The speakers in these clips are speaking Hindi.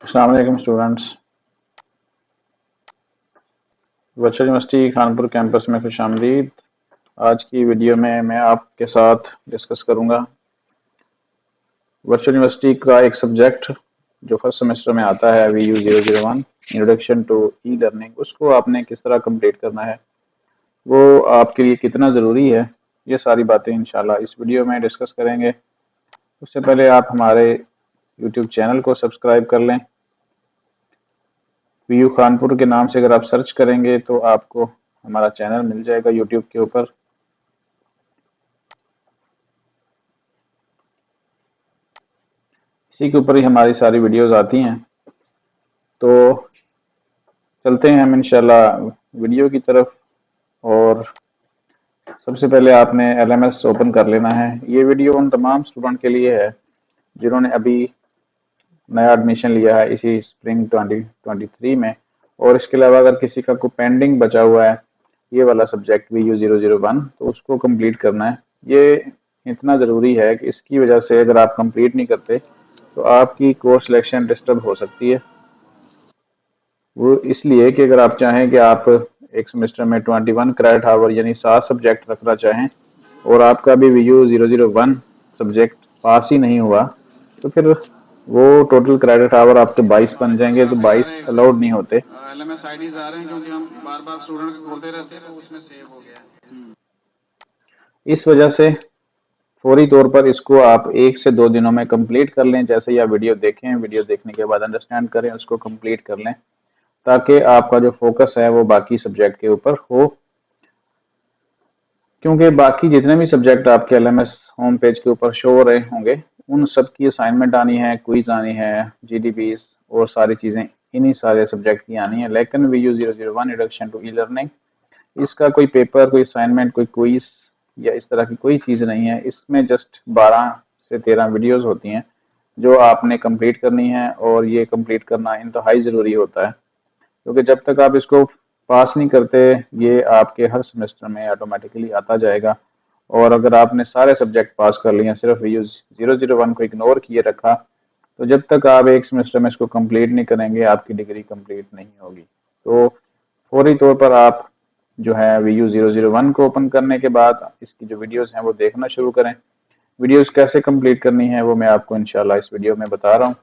अस्सलाम वालेकुम students. Virtual university Kanpur campus में खुशामदीद। आज की वीडियो में मैं आपके साथ डिस्कस करूंगा वर्चुअल यूनिवर्सिटी का एक सब्जेक्ट जो फर्स्ट सेमेस्टर में आता है VU001 introduction to E learning. उसको आपने किस तरह कंप्लीट करना है, वो आपके लिए कितना ज़रूरी है, ये सारी बातें इंशाल्लाह इस वीडियो में डिस्कस करेंगे। उससे पहले आप हमारे यूट्यूब चैनल को सब्सक्राइब कर लें। VU कानपुर के नाम से अगर आप सर्च करेंगे तो आपको हमारा चैनल मिल जाएगा यूट्यूब के ऊपर। इसी के ऊपर ही हमारी सारी वीडियोस आती हैं। तो चलते हैं हम इंशाल्लाह वीडियो की तरफ। और सबसे पहले आपने LMS ओपन कर लेना है। ये वीडियो उन तमाम स्टूडेंट के लिए है जिन्होंने अभी नया एडमिशन लिया है इसी स्प्रिंग 2023 में। और इसके अलावा अगर किसी का कोई पेंडिंग बचा हुआ है ये वाला सब्जेक्ट VU001 तो उसको कंप्लीट करना है। ये इतना ज़रूरी है कि इसकी वजह से अगर आप कंप्लीट नहीं करते तो आपकी कोर्स सिलेक्शन डिस्टर्ब हो सकती है। वो इसलिए कि अगर आप चाहें कि आप एक सेमेस्टर में 21 क्रेडिट आवर यानी 7 सब्जेक्ट रखना चाहें और आपका भी VU001 सब्जेक्ट पास ही नहीं हुआ तो फिर वो टोटल क्रेडिट आवर आपके 22 बन जाएंगे, तो 22 अलाउड नहीं होते। LMS आईडीज आ रहे हैं क्योंकि हम बार बार स्टूडेंट को खोलते रहते हैं तो उसमें सेव हो गया है। इस वजह से फौरी तौर पर इसको आप 1 से 2 दिनों में कंप्लीट कर लें। जैसे ही आप वीडियो देखें, वीडियो देखने के बाद अंडरस्टैंड करें, उसको कंप्लीट कर लें ताकि आपका जो फोकस है वो बाकी सब्जेक्ट के ऊपर हो। क्योंकि बाकी जितने भी सब्जेक्ट आपके LMS होम पेज के ऊपर शो हो रहे होंगे उन सब की असाइनमेंट आनी है, क्विज आनी है, GDBs और सारी चीज़ें इन्हीं सारे सब्जेक्ट की आनी है। लेकिन VU001 introduction to E learning इसका कोई पेपर, कोई असाइनमेंट, कोई क्विज या इस तरह की कोई चीज़ नहीं है। इसमें जस्ट 12 से 13 वीडियोस होती हैं जो आपने कंप्लीट करनी है और ये कंप्लीट करना इंतहाई ज़रूरी होता है क्योंकि जब तक आप इसको पास नहीं करते ये आपके हर सेमेस्टर में ऑटोमेटिकली आता जाएगा। और अगर आपने सारे सब्जेक्ट पास कर लिए, सिर्फ VU001 को इग्नोर किए रखा, तो जब तक आप एक सेमेस्टर में इसको कंप्लीट नहीं करेंगे आपकी डिग्री कंप्लीट नहीं होगी। तो फौरी तौर पर आप जो है VU001 को ओपन करने के बाद इसकी जो वीडियोस हैं वो देखना शुरू करें। वीडियोस कैसे कंप्लीट करनी है वो मैं आपको इंशाल्लाह इस वीडियो में बता रहा हूँ।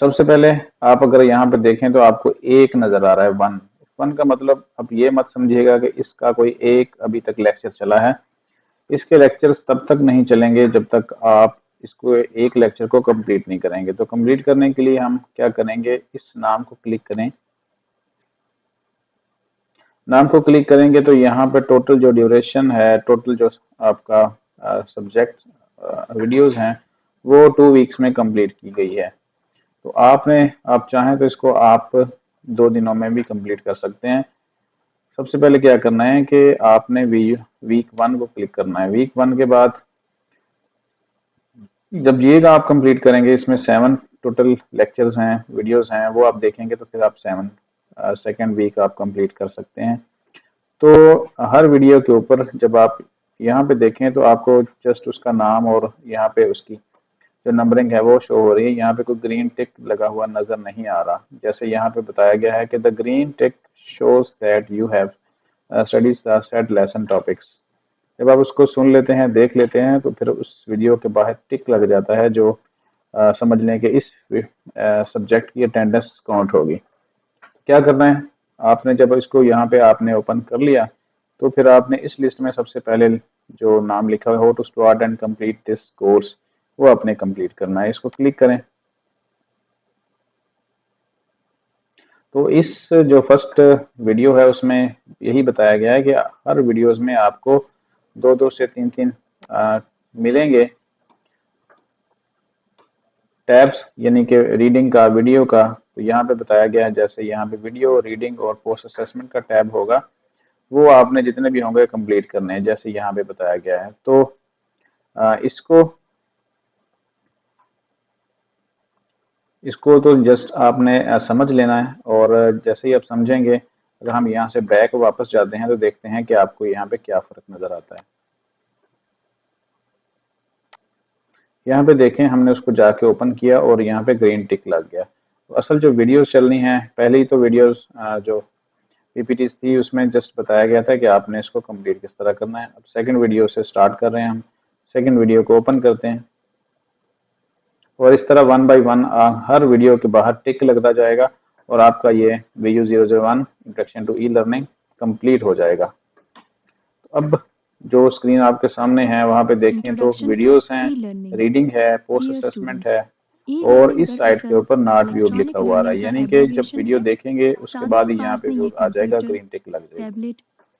सबसे पहले आप अगर यहाँ पे देखें तो आपको एक नज़र आ रहा है, वन। वन का मतलब अब ये मत समझिएगा कि इसका कोई एक अभी तक लेक्चर चला है। इसके लेक्चर्स तब तक नहीं चलेंगे जब तक आप इसको एक लेक्चर को कंप्लीट नहीं करेंगे। तो कंप्लीट करने के लिए हम क्या करेंगे, इस नाम को क्लिक करें। नाम को क्लिक करेंगे तो यहाँ पे टोटल जो ड्यूरेशन है, टोटल जो आपका सब्जेक्ट वीडियोस हैं वो 2 वीक्स में कंप्लीट की गई है। तो आप चाहें तो इसको आप 2 दिनों में भी कंप्लीट कर सकते हैं। सबसे पहले क्या करना है कि आपने वीक 1 को क्लिक करना है। वीक 1 के बाद जब ये आप कंप्लीट करेंगे, इसमें 7 टोटल लेक्चर्स हैं, वीडियोस हैं, वो आप देखेंगे तो फिर आप 7 सेकेंड वीक आप कंप्लीट कर सकते हैं। तो हर वीडियो के ऊपर जब आप यहाँ पे देखें तो आपको जस्ट उसका नाम और यहाँ पे उसकी जो नंबरिंग है वो शो हो रही है। यहाँ पे कोई ग्रीन टिक लगा हुआ नजर नहीं आ रहा। जैसे यहाँ पे बताया गया है कि the green tick shows that you have studies the set lesson topics. जब आप उसको सुन लेते हैं, देख लेते हैं, तो फिर उस वीडियो के बाहर टिक लग जाता है जो समझ लें कि इस सब्जेक्ट की अटेंडेंस काउंट होगी। क्या करना है, आपने जब इसको यहाँ पे आपने ओपन कर लिया तो फिर आपने इस लिस्ट में सबसे पहले जो नाम लिखा है, how to start and complete this course, वो आपने कंप्लीट करना है। इसको क्लिक करें। तो इस जो फर्स्ट वीडियो है उसमें यही बताया गया है कि हर वीडियोस में आपको 2-2 से 3-3 मिलेंगे टैब्स, यानी कि रीडिंग का, वीडियो का। तो यहाँ पे बताया गया है जैसे यहाँ पे वीडियो, रीडिंग और पोस्ट असेसमेंट का टैब होगा, वो आपने जितने भी होंगे कंप्लीट करने हैं जैसे यहाँ पे बताया गया है। तो इसको इसको तो जस्ट आपने समझ लेना है। और जैसे ही आप समझेंगे, अगर हम यहाँ से बैक वापस जाते हैं तो देखते हैं कि आपको यहाँ पे क्या फ़र्क नज़र आता है। यहाँ पे देखें हमने उसको जाके ओपन किया और यहाँ पे ग्रीन टिक लग गया। तो असल जो वीडियोस चलनी है, पहले ही तो वीडियोस जो पीपीटीज थी उसमें जस्ट बताया गया था कि आपने इसको कंप्लीट किस तरह करना है। अब सेकंड वीडियो से स्टार्ट कर रहे हैं हम। सेकंड वीडियो को ओपन करते हैं और इस तरह वन बाय वन हर वीडियो के बाहर टिक लगता जाएगा और आपका ये VU001 introduction to E learning complete हो जाएगा। तो अब जो स्क्रीन आपके सामने है वहाँ पे देखें तो इंट्रोडक्शन टू वीडियोस हैं, ई लर्निंग। रीडिंग है, पोस्ट डियर असेसमेंट स्टूडेंट्स, है ई और लर्निंग इस साइड के दरअसल ऊपर नॉट व्यूड इलेक्ट्रॉनिक लिखा हुआ आ रहा है, लर्निंग का यानी कि जब एब्रिविएशन वीडियो है। देखेंगे उसके सादे बाद ही यहाँ अल्फाज पे में ये व्यू आ जाएगा, कंप्यूटर, ग्रीन टिक लग जाएगी। टैबलेट,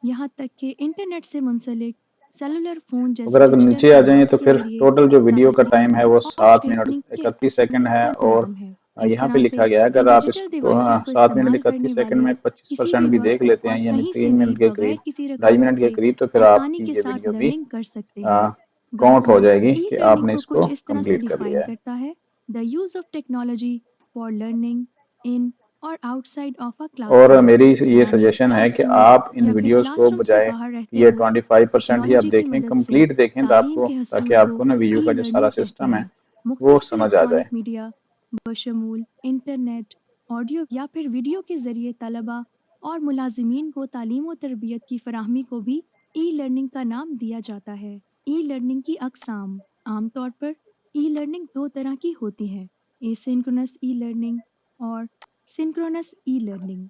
यहाँ तक कि इंटरनेट से मुंसलिक सेलुलर फ़ोन जैसे अगर डिजिटल नीचे आ जाएं आलात तो के फिर ज़रिए टोटल जो वीडियो का टाइम है तालीम वो और 7 मिनट ट्रेनिंग के 31 असूल सेकंड है पर और कायम है। इस यहाँ पे तरह लिखा से गया है अगर इन आप डिजिटल इसको डिवाइसेस को 7 मिनट इस्तेमाल 31 करने सेकंड वाले में किसी 25% भी भी वक्त देख लेते और हैं, यानी कहीं से 3 भी मिनट के बगैर करीब, किसी 2.5 रुकावट मिनट के के करीब, तो फिर आसानी आपकी के ये साथ वीडियो भी लर्निंग कर सकते हैं। काउंट हो गाइडलाइन जाएगी ई कि लर्निंग आपने को इसको कुछ इस तरह से कंप्लीट कर डिफाइन लिया है। करता है: the use of technology for learning in और आउटसाइड ऑफ अ और क्लासरूम, मेरी ये यानी सजेशन है कि क्लासरूम आप इन या फिर वीडियोस को क्लासरूम से बजाय बाहर रहते कि ये हुए 25% ही आप टेक्नोलॉजी की देखें, मदद से कंप्लीट देखें तो तालीम आपको, के ताकि हसूल को आपको ना वीडियो ई का जो सारा लर्निंग कहते सिस्टम है हैं। वो मुख्तलिफ समझ आ जाए। इलेक्ट्रॉनिक मीडिया बशमूल इंटरनेट, ऑडियो या फिर वीडियो के ज़रिए तलबा और मुलाजिमीन को तालीम और तरबियत की फराहमी को भी ई लर्निंग का नाम दिया जाता है। ई लर्निंग की अक़साम: आमतौर पर ई लर्निंग दो तरह की होती है: एसिंक्रोनस ई लर्निंग और सिंक्रोनस ई लर्निंग।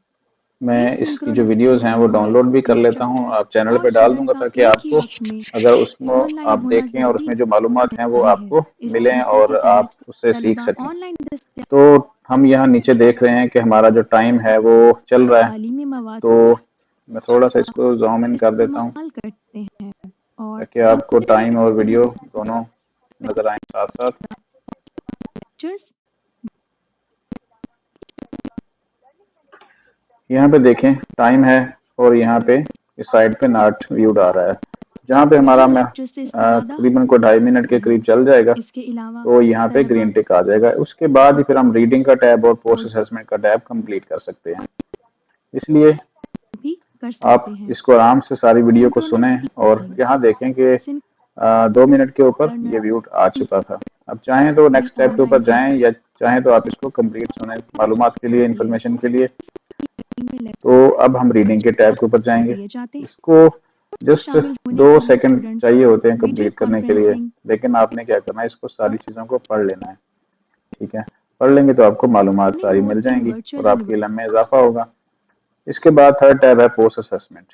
मैं इसकी जो एसिंक्रोनस ई वीडियोस हैं वो लर्निंग में डाउनलोड भी कर लेता हूँ, इंस्ट्रक्टर आप चैनल और पे डाल स्टूडेंट दूंगा का ताकि एक ही आपको वक्त में अगर उसमें ऑनलाइन आप होना देखें और ज़रूरी उसमें जो मालूमात हैं वो नहीं है। आपको इस मिलें तरीके के और तहत आप उससे सीख तलबा सकें। ऑनलाइन तो हम यहाँ नीचे देख रहे हैं कि हमारा जो टाइम है वो चल रहा है, तालीमी मवाद तो मैं थोड़ा सा इसको जूम इन कर देता हूँ इस्तेमाल करते हैं और ताकि आपको टाइम और वीडियो दोनों नजर आए साथ साथ। लेक्चर्स यहाँ पे देखें टाइम है और यहाँ पे इस साइड पे नॉट व्यूड आ रहा है, जहाँ पे हमारा मैं लेक्चर से इस्तिफादा तकरीबन को 2.5 मिनट के करीब चल जाएगा इसके अलावा तो यहाँ पे तलबा ग्रीन टिक आ जाएगा। उसके बाद ही फिर हम रीडिंग का टैब और पोस्ट असेसमेंट का टैब कंप्लीट कर सकते हैं। इसलिए भी कर आप सकते हैं। इसको आराम से सारी वीडियो को सिंक्रोनस सुने और यहाँ देखें कि 2 मिनट के ऊपर ये व्यू आ चुका था। अब चाहें तो नेक्स्ट स्टेप के ऊपर जाएं या चाहें तो आप इसको कंप्लीट सुने मालूमात के लिए, इंफॉर्मेशन के लिए। तो अब हम रीडिंग के टैब के ऊपर जाएंगे। इसको जस्ट 2 सेकंड चाहिए होते हैं कंप्लीट करने के लिए, लेकिन आपने क्या करना है, इसको सारी चीज़ों को पढ़ लेना है। ठीक है, पढ़ लेंगे तो आपको मालूमात सारी मिल जाएंगी और आपके इल्म में इजाफा होगा। इसके बाद थर्ड टैब है पोस्ट असेसमेंट।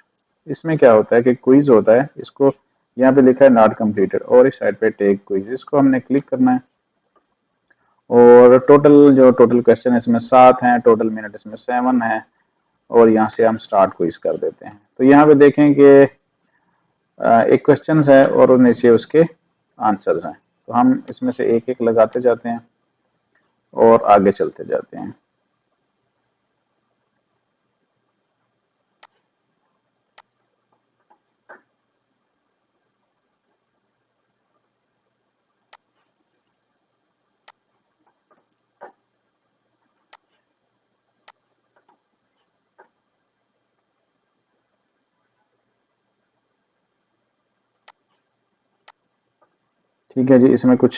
इसमें क्या होता है कि क्विज होता है, इसको यहाँ पे लिखा है नॉट कंप्लीटेड और इस साइड पे टेक क्विज, इसको हमने क्लिक करना है और टोटल क्वेश्चन है इसमें 7 हैं, टोटल मिनट इसमें 7 है और यहाँ से हम स्टार्ट क्विज कर देते हैं। तो यहाँ पे देखें कि एक क्वेश्चन है और नीचे उसके आंसर्स हैं, तो हम इसमें से एक एक लगाते जाते हैं और आगे चलते जाते हैं। ठीक है जी, इसमें कुछ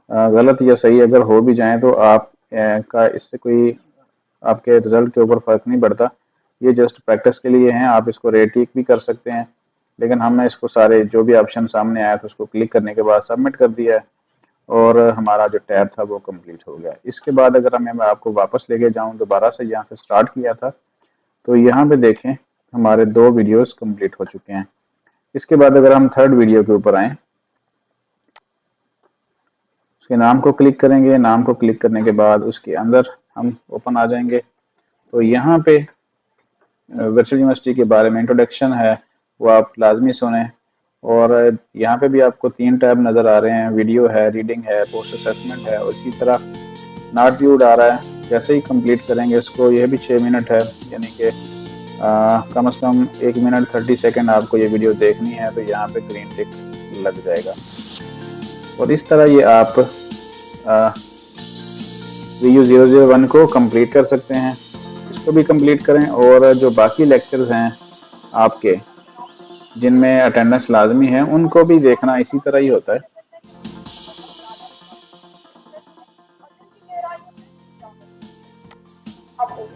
गलत या सही अगर हो भी जाए तो आप का इससे कोई आपके रिजल्ट के ऊपर फर्क नहीं पड़ता, ये जस्ट प्रैक्टिस के लिए हैं। आप इसको रेटिक भी कर सकते हैं, लेकिन हमने इसको सारे जो भी ऑप्शन सामने आया था उसको क्लिक करने के बाद सबमिट कर दिया है और हमारा जो टैब था वो कंप्लीट हो गया। इसके बाद अगर मैं आपको वापस लेके जाऊं, दोबारा से यहाँ से स्टार्ट किया था, तो यहाँ पे देखें हमारे 2 वीडियोस कंप्लीट हो चुके हैं। इसके बाद अगर हम थर्ड वीडियो के ऊपर आए, उसके नाम को क्लिक करेंगे, नाम को क्लिक करने के बाद उसके अंदर हम ओपन आ जाएंगे। तो यहाँ पे वर्चुअल यूनिवर्सिटी के बारे में इंट्रोडक्शन है, वो आप लाजमी सुने। और यहाँ पे भी आपको 3 टैब नज़र आ रहे हैं, वीडियो है, रीडिंग है, पोस्ट असेसमेंट है और इसी तरह नॉट व्यूड आ रहा है। जैसे ही कंप्लीट करेंगे इसको, यह भी 6 मिनट है, यानी कि कम से कम 1 मिनट 30 सेकंड आपको ये वीडियो देखनी है, तो यहाँ पे ग्रीन टिक लग जाएगा। और इस तरह ये आप VU001 को कंप्लीट कर सकते हैं। इसको भी कंप्लीट करें और जो बाकी लेक्चर्स हैं आपके जिनमें अटेंडेंस लाजमी है उनको भी देखना इसी तरह ही होता है।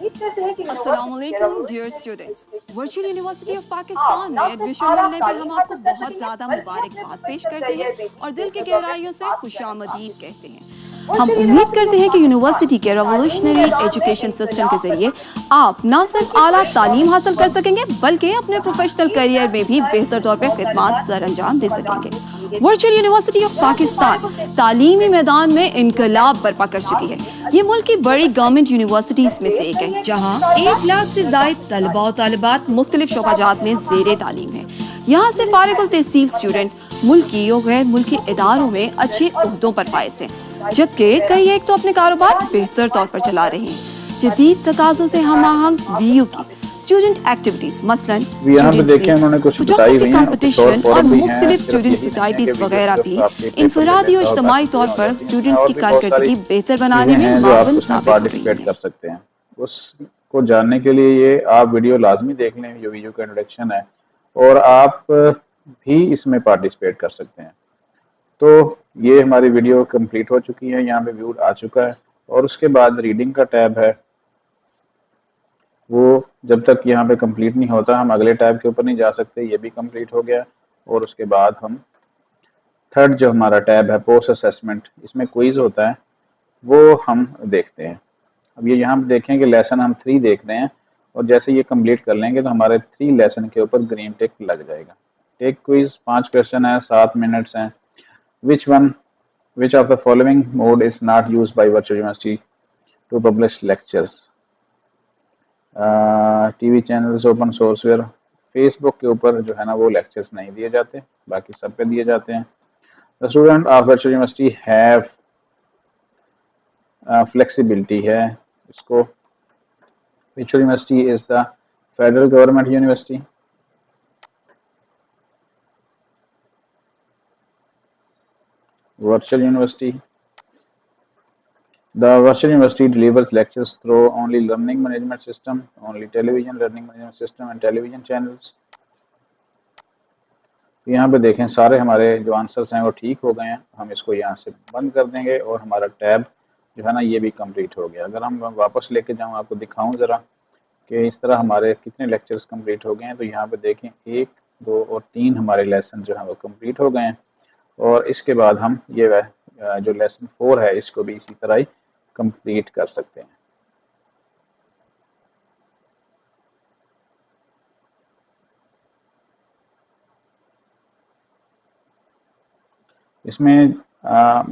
अस्सलामुअलैकुम dear students, virtual university of Pakistan में एडमिशन मिलने पे हम आपको बहुत ज़्यादा मुबारकबाद पेश करते हैं और दिल की गहराइयों से खुशामदीद कहते हैं। हम उम्मीद करते हैं कि यूनिवर्सिटी के रेवोल्यूशनरी एजुकेशन सिस्टम के जरिए आप न सिर्फ आला तालीम हासिल कर सकेंगे बल्कि अपने प्रोफेशनल करियर में भी बेहतर तौर पर खिदमत सर अंजाम दे सकेंगे। वर्चुअल यूनिवर्सिटी ऑफ पाकिस्तान तालीमी मैदान में इनकलाब बर्पा कर चुकी है। ये मुल्क की बड़ी गवर्नमेंट यूनिवर्सिटीज में से एक है जहाँ 1 लाख से ज़ायद तलबा और तालिबात मुख्तलिफ शोबाजात में ज़ेरे तालीम है। यहाँ से फारिगुल तहसील स्टूडेंट मुल्की और गैर मुल्की इदारों में अच्छे ओहदों पर फायज हैं, जबकि कई एक तो अपने कारोबार बेहतर तौर पर चला रहे हैं। जदीद तकाज़ों से हम आहंग वीयू की स्टूडेंट एक्टिविटीज मसलन कंपटीशन और मुख्तलिफ स्टूडेंट सोसाइटीज वगैरह भी इनफरादी और इज्तिमाई तौर पर स्टूडेंट्स की कारकर्दगी बेहतर बनाने में मावन साबित हो रही कर सकते हैं। उसको जानने के लिए ये आप वीडियो लाजमी देख लें, जो वीडियो का इंट्रोडक्शन है, और आप भी इसमें पार्टिसिपेट कर सकते हैं। तो ये हमारी वीडियो कंप्लीट हो चुकी है, यहाँ पे व्यू आ चुका है, और उसके बाद रीडिंग का टैब है, वो जब तक यहाँ पे कंप्लीट नहीं होता हम अगले टैब के ऊपर नहीं जा सकते। ये भी कंप्लीट हो गया, और उसके बाद हम थर्ड जो हमारा टैब है पोस्ट असेसमेंट, इसमें क्विज होता है, वो हम देखते हैं। अब ये यहाँ पे देखें कि लेसन हम 3 देख रहे हैं, और जैसे ये कंप्लीट कर लेंगे तो हमारे 3 लेसन के ऊपर ग्रीन टिक लग जाएगा। टेक क्विज 5 क्वेश्चन है, 7 मिनट्स हैं। Which of the following mode is not used by virtual university to publish lectures? TV channels, open sourceware. Facebook के ऊपर जो है ना वो लेक्चर्स नहीं दिए जाते, बाकी सब पे दिए जाते हैं। The student of virtual university have flexibility है इसको। Virtual university is the federal government university. Virtual university. The virtual university delivers lectures through only learning management system, only television learning management system and television channels. यहाँ पे देखें सारे हमारे जो आंसर्स हैं वो ठीक हो गए हैं। हम इसको यहाँ से बंद कर देंगे और हमारा टैब जो है ना ये भी कंप्लीट हो गया। अगर हम वापस लेके जाऊँ, आपको दिखाऊं ज़रा कि इस तरह हमारे कितने लेक्चर्स कंप्लीट हो गए हैं, तो यहाँ पे देखें 1, 2 और 3 हमारे लेसन जो है वो कंप्लीट हो गए हैं। और इसके बाद हम ये जो लेसन 4 है इसको भी इसी तरह ही कंप्लीट कर सकते हैं। इसमें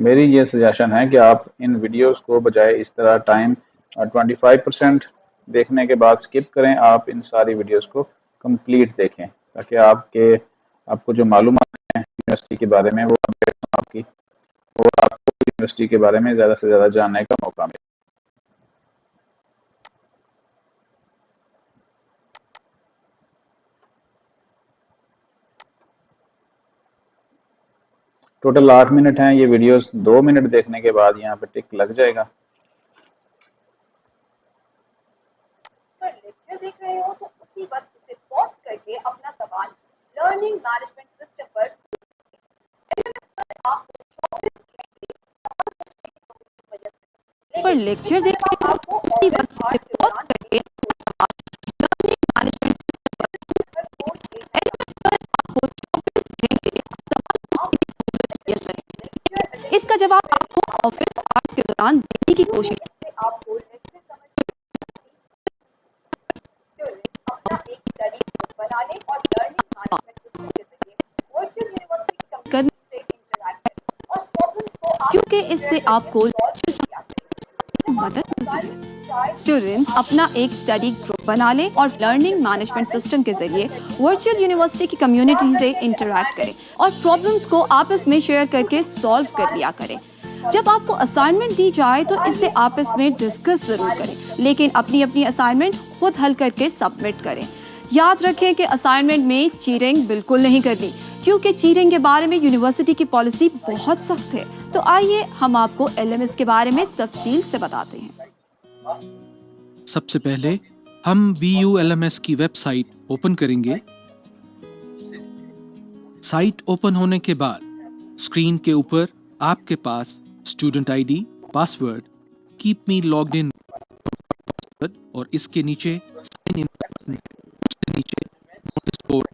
मेरी ये सजेशन है कि आप इन वीडियोस को बजाय इस तरह टाइम 25% देखने के बाद स्किप करें। आप इन सारी वीडियोस को कंप्लीट देखें ताकि आपको जो मालूमात है यूनिवर्सिटी के बारे में वो आपकी, और आपको यूनिवर्सिटी के बारे में ज़्यादा से ज़्यादा जानने का मौका मिले। टोटल 8 मिनट हैं। ये वीडियोस 2 मिनट देखने के बाद यहाँ पे टिक लग जाएगा। लेक्चर देख रहे हो तो उसी वक्त उसे पॉज करके अपना सवाल लर्निंग मैनेजमेंट सिस्टम पर लेक्चर देख रहे हो तो उसी वक्त उसे पॉज करके लर्निंग मैनेजमेंट सिस्टम। इसका जवाब आपको ऑफिस आवर्स के दौरान देने की कोशिश क्योंकि इससे आपको मदद मिलती है। स्टूडेंट्स अपना एक स्टडी ग्रुप बना लें और लर्निंग मैनेजमेंट सिस्टम के जरिए वर्चुअल यूनिवर्सिटी की कम्युनिटी से इंटरैक्ट करें और प्रॉब्लम्स को आपस में शेयर करके सॉल्व कर लिया करें। जब आपको असाइनमेंट दी जाए तो इसे आपस में डिस्कस जरूर करें, लेकिन अपनी अपनी असाइनमेंट खुद हल करके सबमिट करें। याद रखें कि असाइनमेंट में चीटिंग बिल्कुल नहीं करनी, क्योंकि चीटिंग के बारे में यूनिवर्सिटी की पॉलिसी बहुत सख्त है। तो आइए हम आपको LMS के बारे में तफसील से बताते हैं। सबसे पहले हम VU LMS की वेबसाइट ओपन करेंगे। साइट ओपन होने के बाद स्क्रीन के ऊपर आपके पास student ID, password, keep me logged in और इसके नीचे साइन इन बटन है, उसके नीचे नोटिस बोर्ड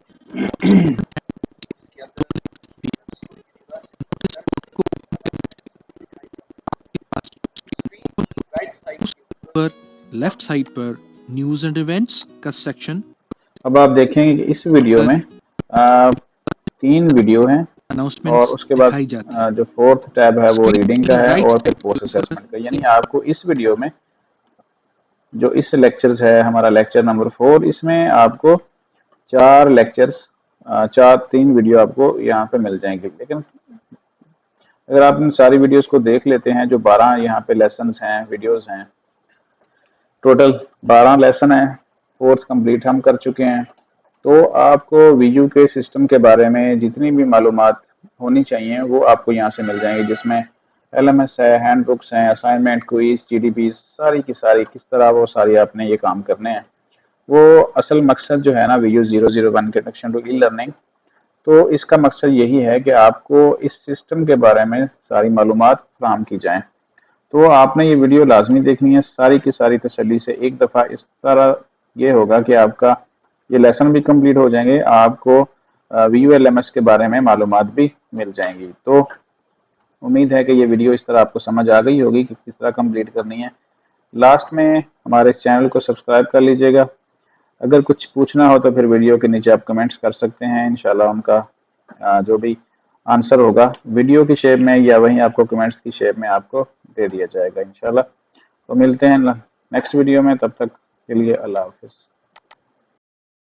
पर लेफ्ट साइड पर न्यूज एंड इवेंट्स का सेक्शन। अब आप देखेंगे कि इस वीडियो में 3 वीडियो हैं और अनाउंसमेंट्स उसके बाद दिखाई जाती है। जो 4th टैब है वो रीडिंग का है राइट और फिर पोस्ट असेसमेंट का। यानी आपको इस वीडियो में जो इस लेक्चर्स है हमारा लेक्चर नंबर 4, इसमें आपको 4 लेक्चर्स 3 वीडियो आपको यहाँ पे मिल जाएंगे। लेकिन अगर आप इन सारी वीडियोस को देख लेते हैं, जो 12 यहाँ पे लेसन्स हैं, वीडियोस हैं, टोटल 12 लेसन है, 4th कंप्लीट हम कर चुके हैं। तो आपको वीयू के सिस्टम के बारे में जितनी भी मालूमात होनी चाहिए वो आपको यहाँ से मिल जाएंगी, जिसमें LMS है, हैंड बुक्स हैं, असाइनमेंट, क्विज, GDP सारी की सारी किस तरह वो सारी आपने ये काम करने हैं। वो असल मकसद जो है ना VU 001 introduction to E learning, तो इसका मकसद यही है कि आपको इस सिस्टम के बारे में सारी मालूमात फराहम की जाएँ। तो आपने ये वीडियो लाजमी देखनी है सारी की सारी तसल्ली से। एक दफ़ा इस तरह ये होगा कि आपका ये लेसन भी कंप्लीट हो जाएंगे, आपको वीयू LMS के बारे में मालूमात भी मिल जाएंगी। तो उम्मीद है कि ये वीडियो इस तरह आपको समझ आ गई होगी कि किस तरह कंप्लीट करनी है। लास्ट में हमारे चैनल को सब्सक्राइब कर लीजिएगा। अगर कुछ पूछना हो तो फिर वीडियो के नीचे आप कमेंट्स कर सकते हैं, इंशाल्लाह उनका जो भी आंसर होगा वीडियो की शेप में या वहीं आपको कमेंट्स की शेप में आपको दे दिया जाएगा इंशाल्लाह। तो मिलते हैं नेक्स्ट वीडियो में, तब तक के लिए अल्लाह हाफिज़।